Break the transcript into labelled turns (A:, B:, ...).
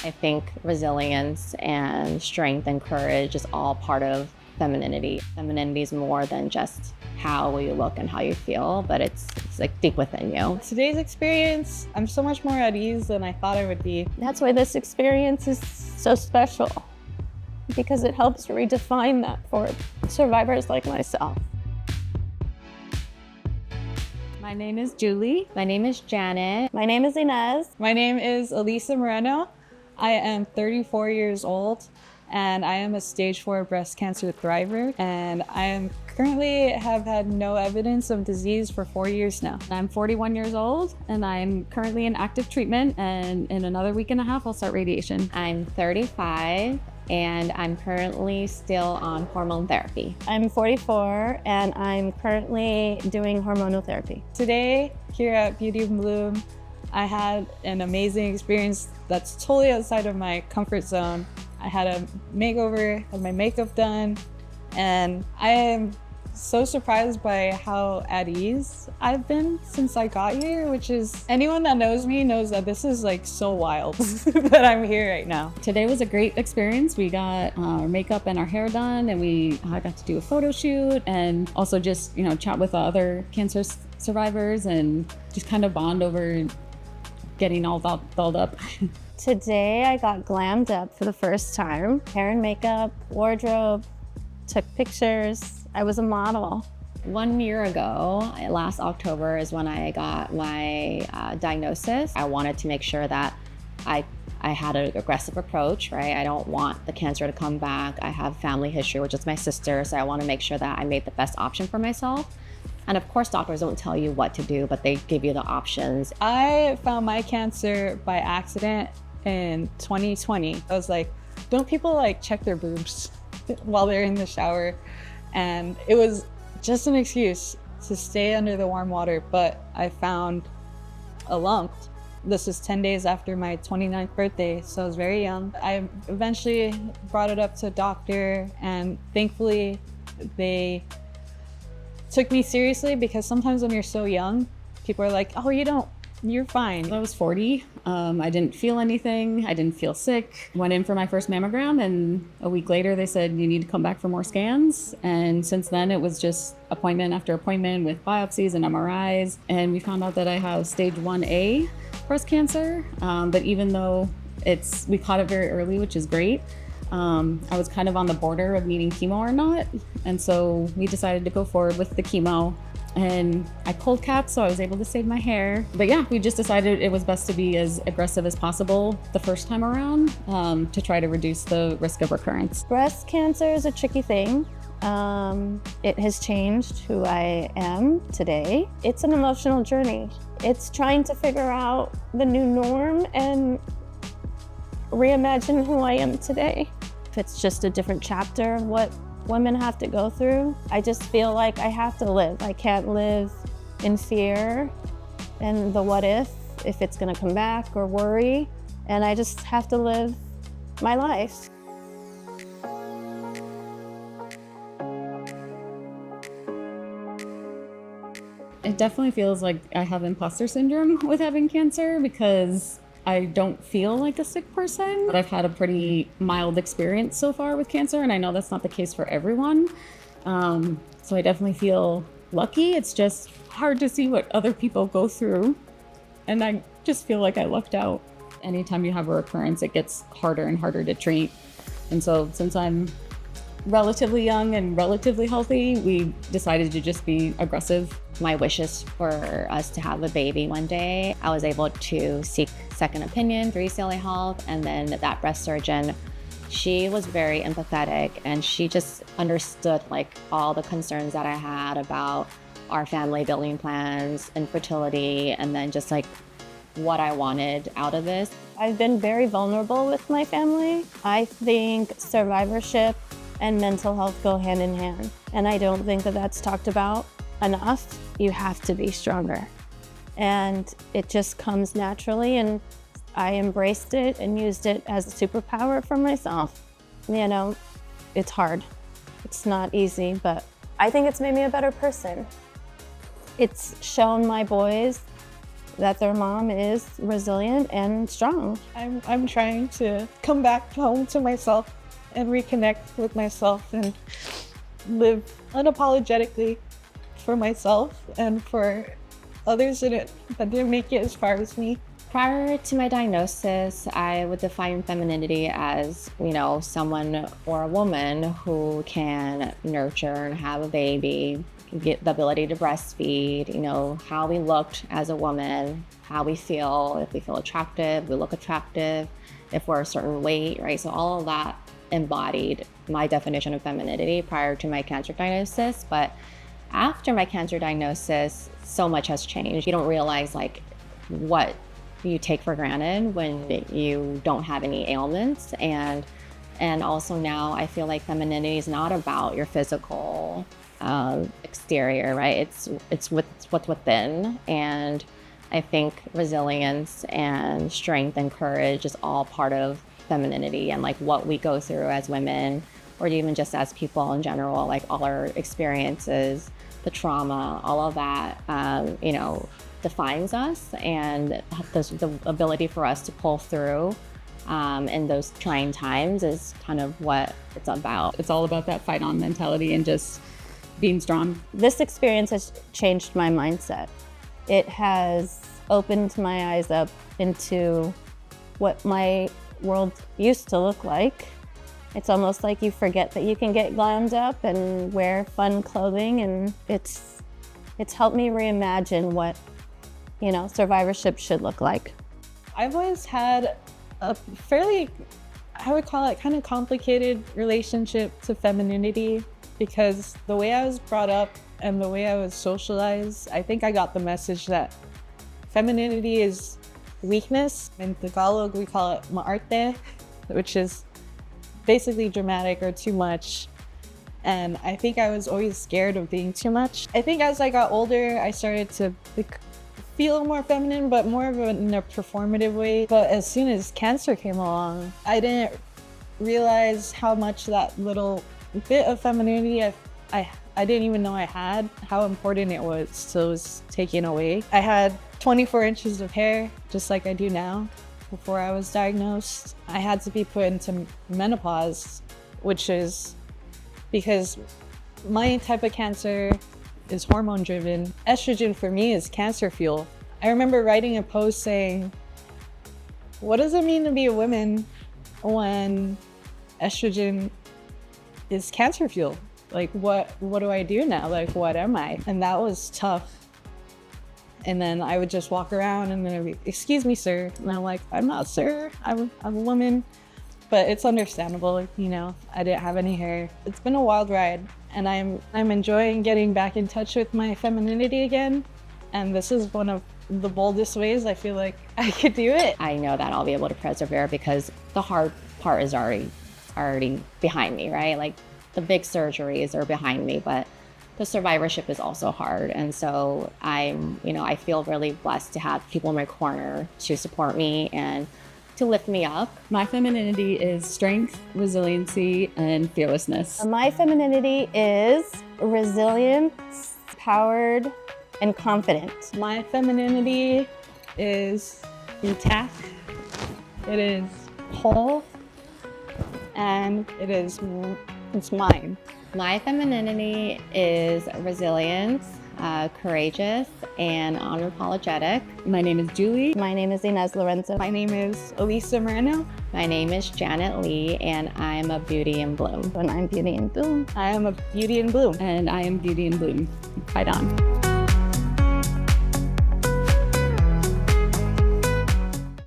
A: I think resilience and strength and courage is all part of femininity. Femininity is more than just how you look and how you feel, but it's like deep within you.
B: Today's experience, I'm so much more at ease than I thought I would be.
C: That's why this experience is so special, because it helps redefine that for survivors like myself.
D: My name is Julie.
A: My name is Janet.
C: My name is Inez.
B: My name is Elisa Moreno. I am 34 years old and I am a stage 4 breast cancer thriver, and I am currently have had no evidence of disease for 4 years now.
D: I'm 41 years old and I'm currently in active treatment, and in another week and a half I'll start radiation.
A: I'm 35 and I'm currently still on hormone therapy.
C: I'm 44 and I'm currently doing hormonal therapy.
B: Today, here at Beauty and Bloom, I had an amazing experience that's totally outside of my comfort zone. I had a makeover, had my makeup done, and I am so surprised by how at ease I've been since I got here, which is, anyone that knows me knows that this is like so wild that I'm here right now.
D: Today was a great experience. We got our makeup and our hair done, and I got to do a photo shoot and also just, chat with other cancer survivors and just kind of bond over getting all dolled up.
C: Today I got glammed up for the first time. Hair and makeup, wardrobe, took pictures. I was a model.
A: 1 year ago, last October, is when I got my diagnosis. I wanted to make sure that I had an aggressive approach, right? I don't want the cancer to come back. I have family history, which is my sister, so I want to make sure that I made the best option for myself. And of course, doctors don't tell you what to do, but they give you the options.
B: I found my cancer by accident in 2020. I was like, don't people like check their boobs while they're in the shower? And it was just an excuse to stay under the warm water, but I found a lump. This was 10 days after my 29th birthday, so I was very young. I eventually brought it up to a doctor, and thankfully they took me seriously, because sometimes when you're so young, people are like, oh, you're fine.
D: I was 40. I didn't feel anything. I didn't feel sick. Went in for my first mammogram, and a week later they said you need to come back for more scans. And since then it was just appointment after appointment with biopsies and MRIs. And we found out that I have stage 1A breast cancer. But even though we caught it very early, which is great, I was kind of on the border of needing chemo or not. And so we decided to go forward with the chemo. And I cold capped, so I was able to save my hair. But yeah, we just decided it was best to be as aggressive as possible the first time around, to try to reduce the risk of recurrence.
C: Breast cancer is a tricky thing. It has changed who I am today. It's an emotional journey. It's trying to figure out the new norm and reimagine who I am today. If it's just a different chapter of what women have to go through, I just feel like I have to live. I can't live in fear and the what if it's gonna come back, or worry, and I just have to live my life.
D: It definitely feels like I have imposter syndrome with having cancer, because I don't feel like a sick person, but I've had a pretty mild experience so far with cancer, and I know that's not the case for everyone. So I definitely feel lucky. It's just hard to see what other people go through, and I just feel like I lucked out. Anytime you have a recurrence, it gets harder and harder to treat. And so since I'm relatively young and relatively healthy, we decided to just be aggressive.
A: My wish is for us to have a baby one day. I was able to seek second opinion through UCLA Health, and then that breast surgeon, she was very empathetic, and she just understood like all the concerns that I had about our family building plans, infertility, and then just like what I wanted out of this.
C: I've been very vulnerable with my family. I think survivorship and mental health go hand in hand, and I don't think that that's talked about enough. You have to be stronger, and it just comes naturally, and I embraced it and used it as a superpower for myself. It's hard. It's not easy, but I think it's made me a better person. It's shown my boys that their mom is resilient and strong.
B: I'm trying to come back home to myself and reconnect with myself and live unapologetically for myself and for others that didn't make it as far as me.
A: Prior to my diagnosis, I would define femininity as, someone or a woman who can nurture and have a baby, get the ability to breastfeed, how we looked as a woman, how we feel, if we feel attractive, we look attractive, if we're a certain weight, right? So all of that embodied my definition of femininity prior to my cancer diagnosis. But after my cancer diagnosis, so much has changed. You don't realize what you take for granted when you don't have any ailments. And also now I feel like femininity is not about your physical exterior, right? It's what's within. And I think resilience and strength and courage is all part of femininity and what we go through as women, or even just as people in general, all our experiences, the trauma, all of that, defines us, and the ability for us to pull through in those trying times is kind of what it's about.
D: It's all about that fight on mentality and just being strong.
C: This experience has changed my mindset. It has opened my eyes up into what my world used to look like. It's almost like you forget that you can get glammed up and wear fun clothing, and it's helped me reimagine what survivorship should look like.
B: I've always had a fairly, I would call it, kind of complicated relationship to femininity, because the way I was brought up and the way I was socialized, I think I got the message that femininity is weakness. In Tagalog, we call it maarte, which is basically dramatic or too much. And I think I was always scared of being too much. I think as I got older, I started to feel more feminine, but more of in a performative way. But as soon as cancer came along, I didn't realize how much that little bit of femininity I didn't even know I had, how important it was till it was taken away. I had 24 inches of hair, just like I do now. Before I was diagnosed, I had to be put into menopause, which is because my type of cancer is hormone driven. Estrogen for me is cancer fuel. I remember writing a post saying, what does it mean to be a woman when estrogen is cancer fuel? What do I do now? What am I? And that was tough. And then I would just walk around and then I'd be, excuse me, sir. And I'm like, I'm not sir, I'm a woman. But it's understandable, I didn't have any hair. It's been a wild ride, and I'm enjoying getting back in touch with my femininity again. And this is one of the boldest ways I feel like I could do it.
A: I know that I'll be able to persevere because the hard part is already behind me, right? The big surgeries are behind me, but the survivorship is also hard. And so I feel really blessed to have people in my corner to support me and to lift me up.
D: My femininity is strength, resiliency, and fearlessness.
C: My femininity is resilience, powered, and confident.
B: My femininity is intact, it is whole, and it's mine.
A: My femininity is resilience, courageous, and unapologetic.
D: My name is Julie.
C: My name is Inez Lorenzo.
B: My name is Elisa Moreno.
A: My name is Janet Lee, and I'm a beauty in bloom.
C: And I'm Beauty in Bloom.
B: I am a beauty in bloom.
D: And I am Beauty in Bloom. Fight on.